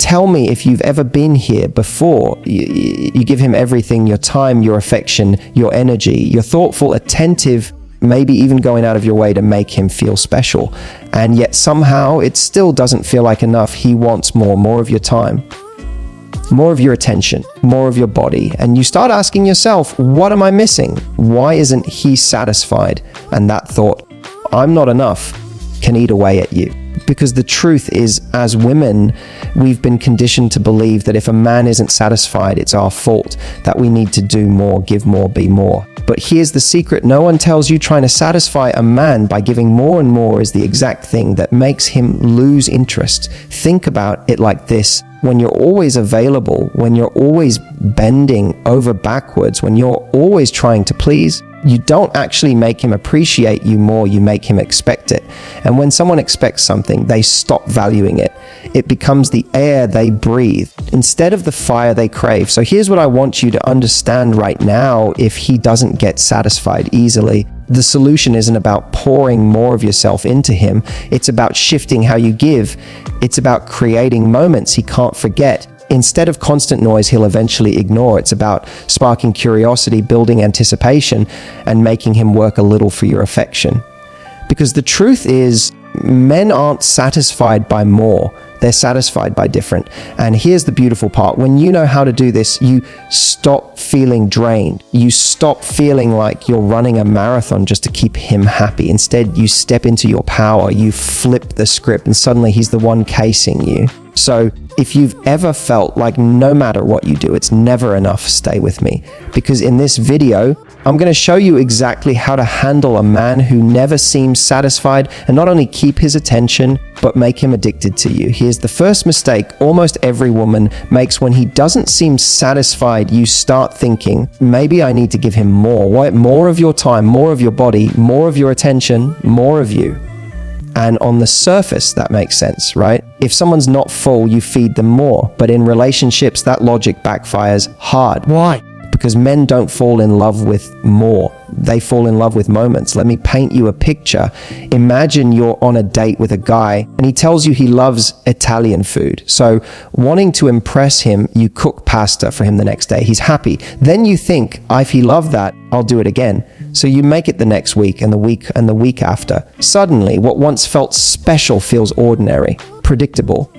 Tell me if you've ever been here before. You give him everything, your time, your affection, your energy. You're thoughtful, attentive, maybe even going out of your way to make him feel special. And yet somehow it still doesn't feel like enough. He wants more of your time, more of your attention, more of your body. And you start asking yourself, what am I missing? Why isn't he satisfied? And that thought, I'm not enough, can eat away at you. Because the truth is, as women, we've been conditioned to believe that if a man isn't satisfied, it's our fault, that we need to do more, give more, be more. But here's the secret. No one tells you trying to satisfy a man by giving more and more is the exact thing that makes him lose interest. Think about it like this. When you're always available, when you're always bending over backwards, when you're always trying to please, you don't actually make him appreciate you more, you make him expect it. And when someone expects something, they stop valuing it. It becomes the air they breathe instead of the fire they crave. So here's what I want you to understand right now. If he doesn't get satisfied easily, the solution isn't about pouring more of yourself into him. It's about shifting how you give. It's about creating moments he can't forget. Instead of constant noise he'll eventually ignore, it's about sparking curiosity, building anticipation, and making him work a little for your affection. Because the truth is, men aren't satisfied by more. They're satisfied by different. And here's the beautiful part. When you know how to do this, you stop feeling drained. You stop feeling like you're running a marathon just to keep him happy. Instead, you step into your power, you flip the script, and suddenly he's the one casing you. So if you've ever felt like no matter what you do, it's never enough, stay with me. Because in this video, I'm going to show you exactly how to handle a man who never seems satisfied and not only keep his attention, but make him addicted to you. Here's the first mistake almost every woman makes. When he doesn't seem satisfied, you start thinking, maybe I need to give him more. More of your time, more of your body, more of your attention, more of you. And on the surface, that makes sense, right? If someone's not full, you feed them more. But in relationships, that logic backfires hard. Why? Because men don't fall in love with more. They fall in love with moments. Let me paint you a picture. Imagine you're on a date with a guy and he tells you he loves Italian food. So wanting to impress him, you cook pasta for him the next day. He's happy. Then you think, if he loved that, I'll do it again. So you make it the next week and the week after. Suddenly, what once felt special feels ordinary, predictable,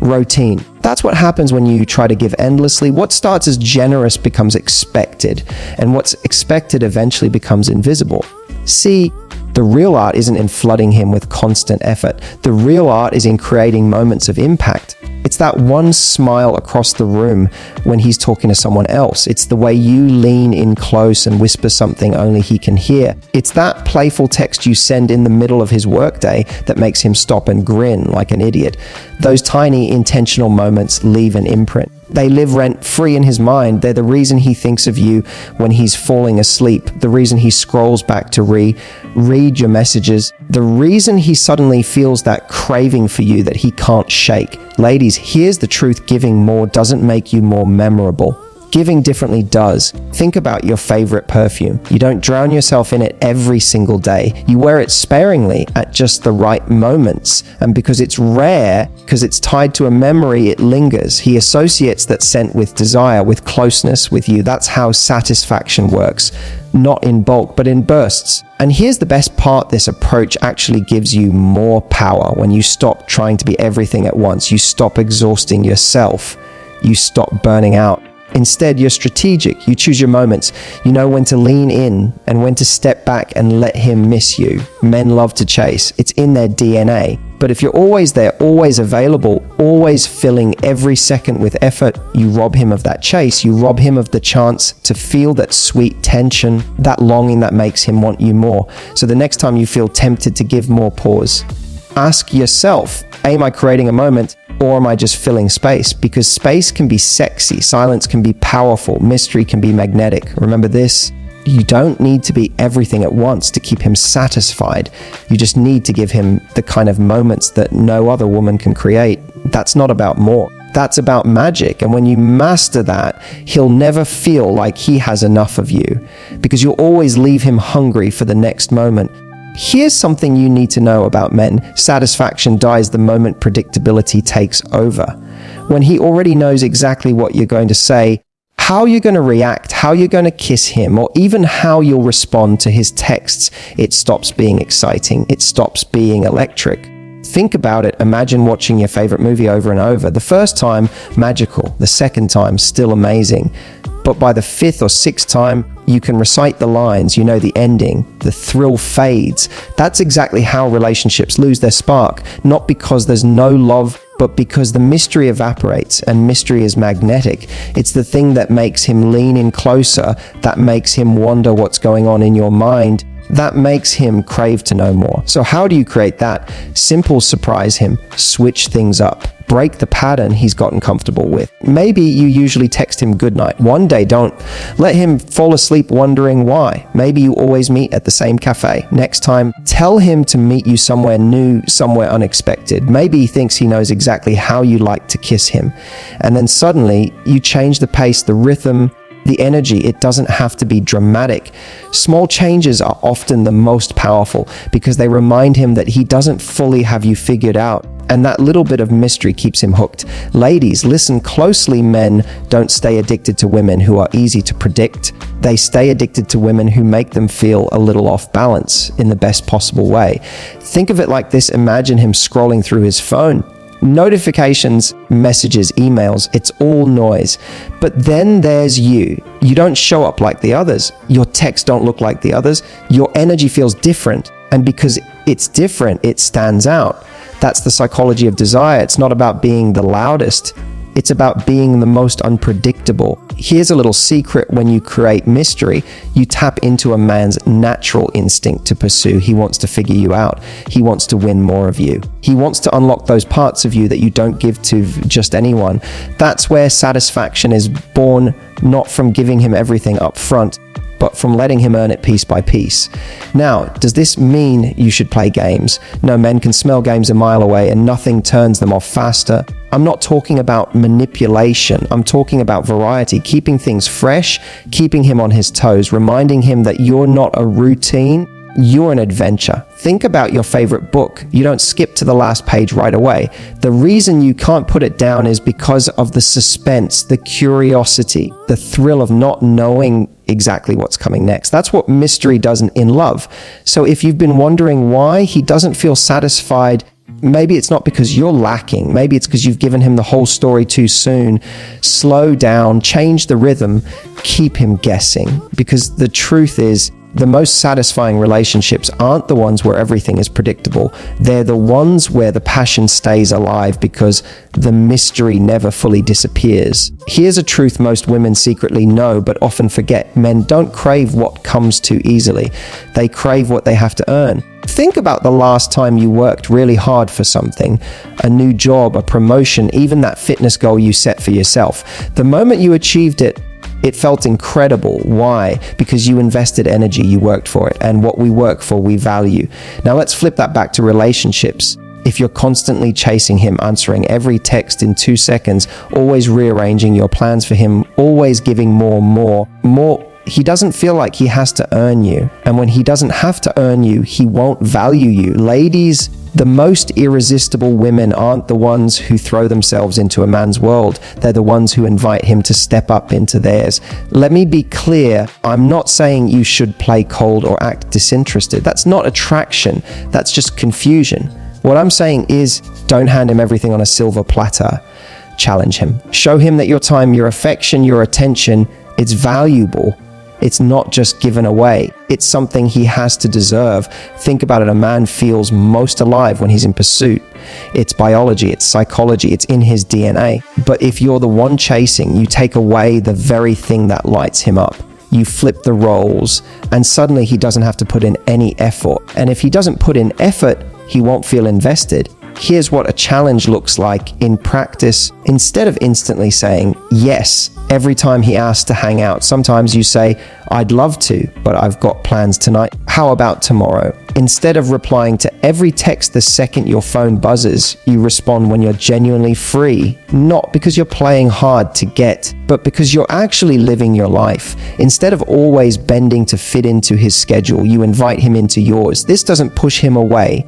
routine. That's what happens when you try to give endlessly. What starts as generous becomes expected, and what's expected eventually becomes invisible. See, the real art isn't in flooding him with constant effort. The real art is in creating moments of impact. It's that one smile across the room when he's talking to someone else. It's the way you lean in close and whisper something only he can hear. It's that playful text you send in the middle of his workday that makes him stop and grin like an idiot. Those tiny intentional moments leave an imprint. They live rent-free in his mind. They're the reason he thinks of you when he's falling asleep, the reason he scrolls back to read your messages, the reason he suddenly feels that craving for you that he can't shake. Ladies, here's the truth. Giving more doesn't make you more memorable. Giving differently does. Think about your favorite perfume. You don't drown yourself in it every single day. You wear it sparingly at just the right moments. And because it's rare, because it's tied to a memory, it lingers. He associates that scent with desire, with closeness with you. That's how satisfaction works. Not in bulk, but in bursts. And here's the best part. This approach actually gives you more power when you stop trying to be everything at once. You stop exhausting yourself. You stop burning out. Instead, you're strategic. You choose your moments. You know when to lean in and when to step back and let him miss you. Men love to chase. It's in their DNA. But if you're always there, always available, always filling every second with effort, you rob him of that chase. You rob him of the chance to feel that sweet tension, that longing that makes him want you more. So the next time you feel tempted to give more, pause. Ask yourself, am I creating a moment? Or am I just filling space? Because space can be sexy, silence can be powerful, mystery can be magnetic. Remember this, you don't need to be everything at once to keep him satisfied. You just need to give him the kind of moments that no other woman can create. That's not about more. That's about magic. And when you master that, he'll never feel like he has enough of you, because you'll always leave him hungry for the next moment. Here's something you need to know about men. Satisfaction dies the moment predictability takes over. When he already knows exactly what you're going to say, how you're going to react, how you're going to kiss him, or even how you'll respond to his texts, it stops being exciting. It stops being electric. Think about it. Imagine watching your favorite movie over and over. The first time, magical. The second time, still amazing. But by the fifth or sixth time, you can recite the lines, you know the ending, the thrill fades. That's exactly how relationships lose their spark, not because there's no love, but because the mystery evaporates, and mystery is magnetic. It's the thing that makes him lean in closer, that makes him wonder what's going on in your mind, that makes him crave to know more. So how do you create that? Simple: surprise him, switch things up, break the pattern he's gotten comfortable with. Maybe you usually text him goodnight. One day don't. Let him fall asleep wondering why. Maybe you always meet at the same cafe. Next time, tell him to meet you somewhere new, somewhere unexpected. Maybe he thinks he knows exactly how you like to kiss him. And then suddenly you change the pace, the rhythm, the energy. It doesn't have to be dramatic. Small changes are often the most powerful because they remind him that he doesn't fully have you figured out. And that little bit of mystery keeps him hooked. Ladies, listen closely. Men don't stay addicted to women who are easy to predict. They stay addicted to women who make them feel a little off balance in the best possible way. Think of it like this. Imagine him scrolling through his phone. Notifications, messages, emails, it's all noise. But then there's you. You don't show up like the others. Your texts don't look like the others. Your energy feels different. And because it's different, it stands out. That's the psychology of desire. It's not about being the loudest. It's about being the most unpredictable. Here's a little secret: when you create mystery, you tap into a man's natural instinct to pursue. He wants to figure you out. He wants to win more of you. He wants to unlock those parts of you that you don't give to just anyone. That's where satisfaction is born, not from giving him everything up front, but from letting him earn it piece by piece. Now, does this mean you should play games? No, men can smell games a mile away and nothing turns them off faster. I'm not talking about manipulation. I'm talking about variety, keeping things fresh, keeping him on his toes, reminding him that you're not a routine, you're an adventure. Think about your favorite book. You don't skip to the last page right away. The reason you can't put it down is because of the suspense, the curiosity, the thrill of not knowing exactly what's coming next. That's what mystery does in love. So if you've been wondering why he doesn't feel satisfied, maybe it's not because you're lacking. Maybe it's because you've given him the whole story too soon. Slow down, change the rhythm, keep him guessing. Because the truth is, the most satisfying relationships aren't the ones where everything is predictable. They're the ones where the passion stays alive because the mystery never fully disappears. Here's a truth most women secretly know but often forget. Men don't crave what comes too easily. They crave what they have to earn. Think about the last time you worked really hard for something, a new job, a promotion, even that fitness goal you set for yourself. The moment you achieved it, it felt incredible. Why? Because you invested energy, you worked for it, and what we work for, we value. Now let's flip that back to relationships. If you're constantly chasing him, answering every text in 2 seconds, always rearranging your plans for him, always giving more, he doesn't feel like he has to earn you. And when he doesn't have to earn you, he won't value you. Ladies, the most irresistible women aren't the ones who throw themselves into a man's world. They're the ones who invite him to step up into theirs. Let me be clear. I'm not saying you should play cold or act disinterested. That's not attraction. That's just confusion. What I'm saying is, don't hand him everything on a silver platter. Challenge him. Show him that your time, your affection, your attention, it's valuable. It's not just given away. It's something he has to deserve. Think about it. A man feels most alive when he's in pursuit. It's biology, it's psychology, it's in his DNA. But if you're the one chasing, you take away the very thing that lights him up. You flip the roles, and suddenly he doesn't have to put in any effort. And if he doesn't put in effort, he won't feel invested. Here's what a challenge looks like in practice. Instead of instantly saying yes every time he asks to hang out, sometimes you say, "I'd love to, but I've got plans tonight. How about tomorrow?" Instead of replying to every text the second your phone buzzes, you respond when you're genuinely free, not because you're playing hard to get, but because you're actually living your life. Instead of always bending to fit into his schedule, you invite him into yours. This doesn't push him away,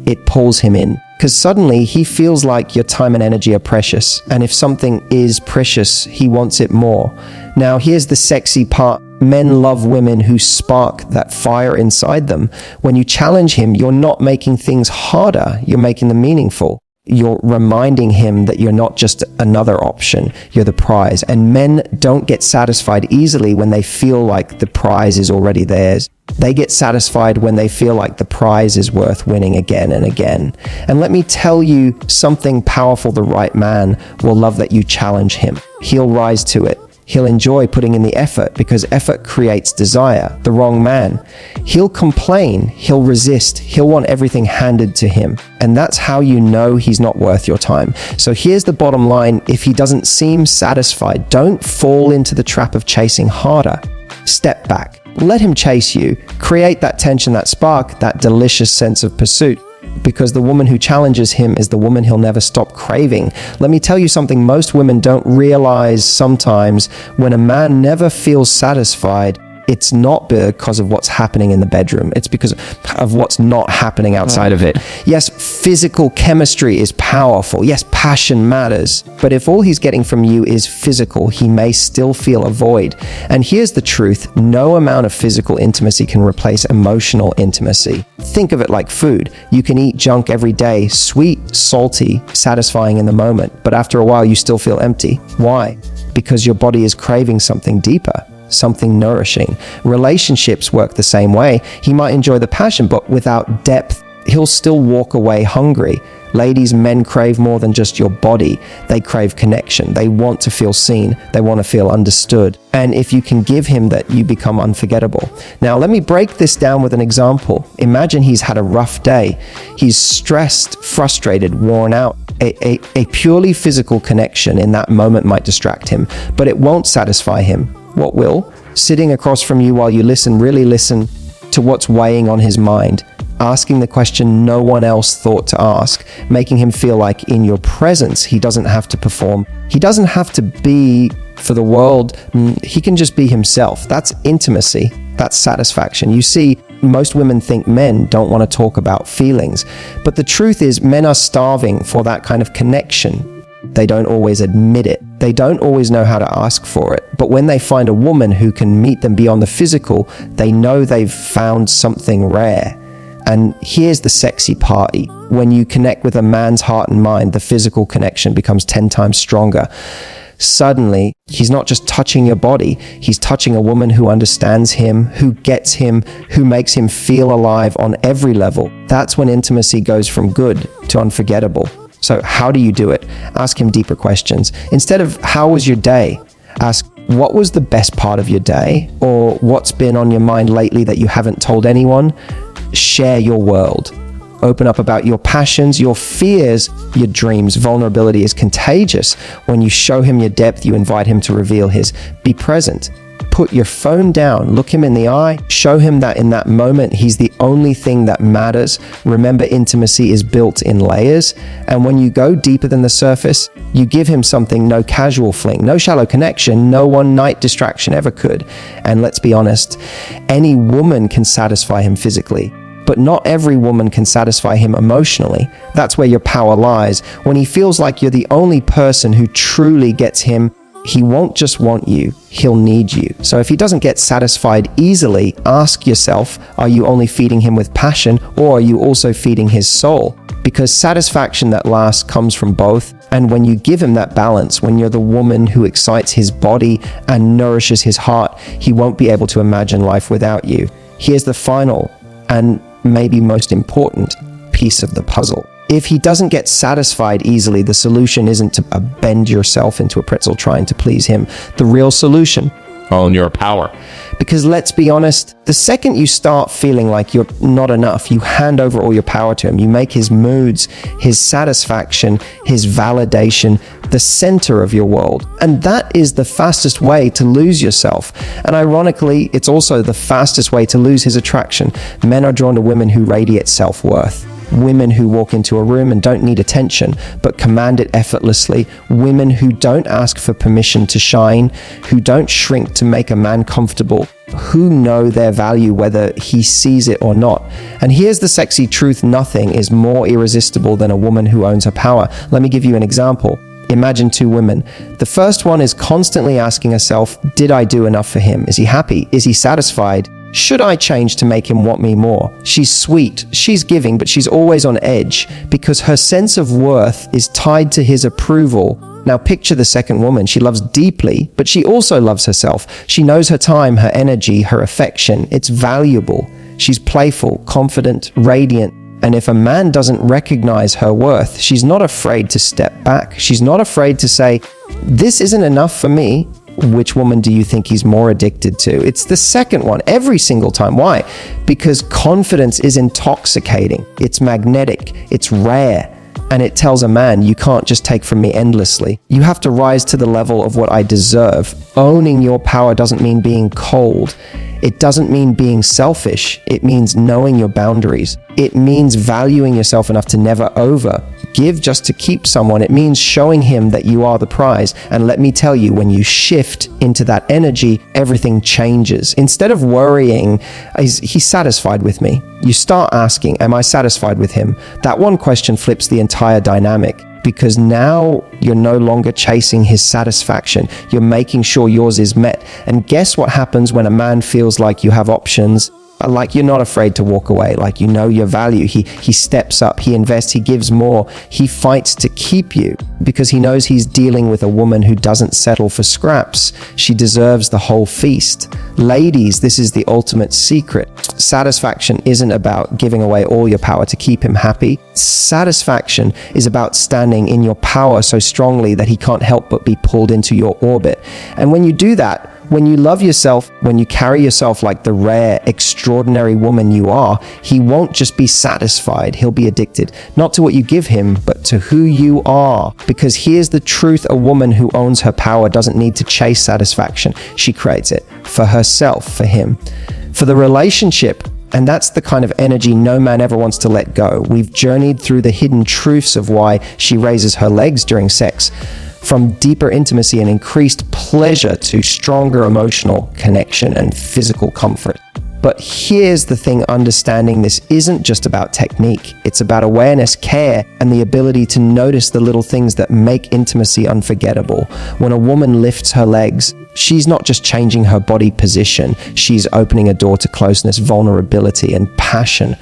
it pulls him in. Because suddenly he feels like your time and energy are precious. And if something is precious, he wants it more. Now, here's the sexy part. Men love women who spark that fire inside them. When you challenge him, you're not making things harder, you're making them meaningful. You're reminding him that you're not just another option, you're the prize. And men don't get satisfied easily when they feel like the prize is already theirs. They get satisfied when they feel like the prize is worth winning again and again. And let me tell you something powerful. The right man will love that you challenge him. He'll rise to it. He'll enjoy putting in the effort because effort creates desire. The wrong man, he'll complain, he'll resist, he'll want everything handed to him. And that's how you know he's not worth your time. So here's the bottom line. If he doesn't seem satisfied, don't fall into the trap of chasing harder. Step back. Let him chase you. Create that tension, that spark, that delicious sense of pursuit. Because the woman who challenges him is the woman he'll never stop craving. Let me tell you something most women don't realize sometimes. When a man never feels satisfied, it's not because of what's happening in the bedroom. It's because of what's not happening outside of it. Yes, physical chemistry is powerful. Yes, passion matters. But if all he's getting from you is physical, he may still feel a void. And here's the truth. No amount of physical intimacy can replace emotional intimacy. Think of it like food. You can eat junk every day, sweet, salty, satisfying in the moment. But after a while, you still feel empty. Why? Because your body is craving something deeper. Something nourishing. Relationships work the same way. He might enjoy the passion, but without depth, he'll still walk away hungry. Ladies, men crave more than just your body. They crave connection. They want to feel seen. They want to feel understood. And if you can give him that, you become unforgettable. Now, let me break this down with an example. Imagine he's had a rough day. He's stressed, frustrated, worn out. A purely physical connection in that moment might distract him, but it won't satisfy him. What will? Sitting across from you while you listen, really listen to what's weighing on his mind, asking the question no one else thought to ask, making him feel like in your presence he doesn't have to perform. He doesn't have to be for the world. He can just be himself. That's intimacy. That's satisfaction. You see, most women think men don't want to talk about feelings, but the truth is men are starving for that kind of connection. They don't always admit it. They don't always know how to ask for it. But when they find a woman who can meet them beyond the physical, they know they've found something rare. And here's the sexy part. When you connect with a man's heart and mind, the physical connection becomes 10 times stronger. Suddenly, he's not just touching your body, he's touching a woman who understands him, who gets him, who makes him feel alive on every level. That's when intimacy goes from good to unforgettable. So how do you do it? Ask him deeper questions. Instead of, how was your day? Ask, what was the best part of your day? Or what's been on your mind lately that you haven't told anyone? Share your world. Open up about your passions, your fears, your dreams. Vulnerability is contagious. When you show him your depth, you invite him to reveal his. Be present. Put your phone down, look him in the eye, show him that in that moment, he's the only thing that matters. Remember, intimacy is built in layers. And when you go deeper than the surface, you give him something no casual fling, no shallow connection, no one night distraction ever could. And let's be honest, any woman can satisfy him physically, but not every woman can satisfy him emotionally. That's where your power lies. When he feels like you're the only person who truly gets him, he won't just want you, he'll need you. So if he doesn't get satisfied easily, ask yourself, are you only feeding him with passion, or are you also feeding his soul? Because satisfaction that lasts comes from both. And when you give him that balance, when you're the woman who excites his body and nourishes his heart, he won't be able to imagine life without you. Here's the final and maybe most important piece of the puzzle. If he doesn't get satisfied easily, the solution isn't to bend yourself into a pretzel trying to please him. The real solution own your power. Because let's be honest, the second you start feeling like you're not enough, you hand over all your power to him. You make his moods, his satisfaction, his validation the center of your world. And that is the fastest way to lose yourself. And ironically, it's also the fastest way to lose his attraction. Men are drawn to women who radiate self-worth. Women who walk into a room and don't need attention, but command it effortlessly. Women who don't ask for permission to shine, who don't shrink to make a man comfortable, who know their value whether he sees it or not. And here's the sexy truth: nothing is more irresistible than a woman who owns her power. Let me give you an example. Imagine two women. The first one is constantly asking herself, did I do enough for him? Is he happy? Is he satisfied? Should I change to make him want me more? She's sweet, she's giving, but she's always on edge because her sense of worth is tied to his approval. Now picture the second woman. She loves deeply, but she also loves herself. She knows her time, her energy, her affection. It's valuable. She's playful, confident, radiant. And if a man doesn't recognize her worth, she's not afraid to step back. She's not afraid to say, this isn't enough for me. Which woman do you think he's more addicted to? It's the second one every single time. Why? Because confidence is intoxicating. It's magnetic. It's rare. And it tells a man, you can't just take from me endlessly. You have to rise to the level of what I deserve. Owning your power doesn't mean being cold. It doesn't mean being selfish. It means knowing your boundaries. It means valuing yourself enough to never give just to keep someone. It means showing him that you are the prize. And let me tell you, when you shift into that energy, everything changes. Instead of worrying, is he satisfied with me? You start asking, am I satisfied with him? That one question flips the entire dynamic. Because now you're no longer chasing his satisfaction. You're making sure yours is met. And guess what happens when a man feels like you have options? Like you're not afraid to walk away, like you know your value. He steps up, he invests, he gives more. He fights to keep you because he knows he's dealing with a woman who doesn't settle for scraps. She deserves the whole feast. Ladies, this is the ultimate secret. Satisfaction isn't about giving away all your power to keep him happy. Satisfaction is about standing in your power so strongly that he can't help but be pulled into your orbit. And when you do that, when you love yourself, when you carry yourself like the rare, extraordinary woman you are, he won't just be satisfied, he'll be addicted. Not to what you give him, but to who you are. Because here's the truth: a woman who owns her power doesn't need to chase satisfaction. She creates it for herself, for him, for the relationship. And that's the kind of energy no man ever wants to let go. We've journeyed through the hidden truths of why she raises her legs during sex. From deeper intimacy and increased pleasure to stronger emotional connection and physical comfort. But here's the thing: understanding this isn't just about technique. It's about awareness, care, and the ability to notice the little things that make intimacy unforgettable. When a woman lifts her legs, she's not just changing her body position, she's opening a door to closeness, vulnerability, and passion.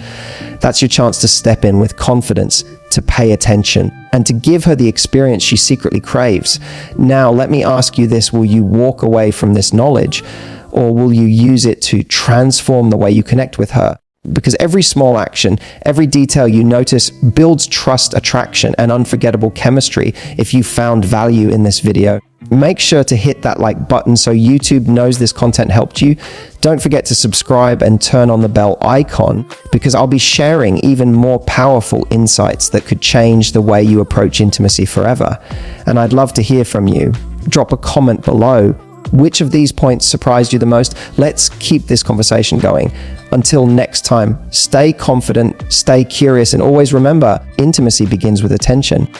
That's your chance to step in with confidence, to pay attention, and to give her the experience she secretly craves. Now, let me ask you this: will you walk away from this knowledge, or will you use it to transform the way you connect with her? Because every small action, every detail you notice builds trust, attraction, and unforgettable chemistry. If you found value in this video, make sure to hit that like button so YouTube knows this content helped you. Don't forget to subscribe and turn on the bell icon, because I'll be sharing even more powerful insights that could change the way you approach intimacy forever. And I'd love to hear from you. Drop a comment below. Which of these points surprised you the most? Let's keep this conversation going. Until next time, stay confident, stay curious, and always remember, intimacy begins with attention.